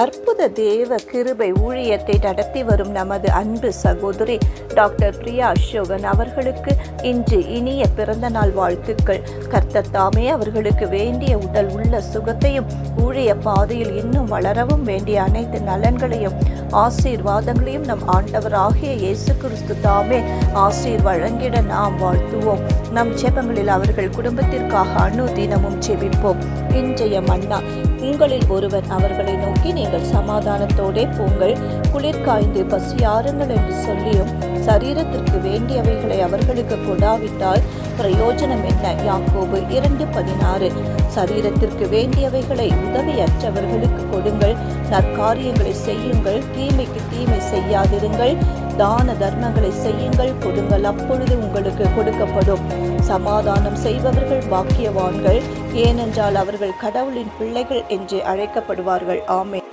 அற்புத தேவ கிருபை ஊழியத்தை நடத்தி வரும் நமது அன்பு சகோதரி டாக்டர் பிரியா அசோகன் அவர்களுக்கு இன்று இனிய பிறந்த நாள் வாழ்த்துக்கள். கர்த்தர் தாமே அவர்களுக்கு வேண்டிய உடல் உள்ள சுகத்தையும் ஊழிய பாதையில் இன்னும் வளரவும் வேண்டிய அனைத்து நலன்களையும் ஆசீர்வாதங்களையும் நம் ஆண்டவராகிய இயேசு கிறிஸ்து தாமே வழங்கிட நாம் வாழ்த்துவோம். நம் ஜெபங்களில் அவர்கள் குடும்பத்திற்காக அனுதினமும் ஜெபிப்போம். இன்றைய மன்னா, உங்களில் ஒருவன் அவர்களை நோக்கி நீங்கள் சமாதானத்தோடே போங்கள், குளிர் காய்ந்து பசியாருங்கள் என்று சொல்லியும் சரீரத்திற்கு வேண்டியவைகளை அவர்களுக்கு கொடாவிட்டால் பிரயோஜனம் என்ன? யாக்கோபு 2:16. சரீரத்திற்கு வேண்டியவைகளை உதவியற்றவர்களுக்கு கொடுங்கள், நற்காரியங்களை செய்யுங்கள், தீமைக்கு தீமை செய்யாதிருங்கள், தான தர்மங்களை செய்யுங்கள், கொடுங்கள், அப்பொழுது உங்களுக்கு கொடுக்கப்படும். சமாதானம் செய்பவர்கள் பாக்கியவான்கள், ஏனென்றால் அவர்கள் கடவுளின் பிள்ளைகள் என்று அழைக்கப்படுவார்கள். ஆமென்.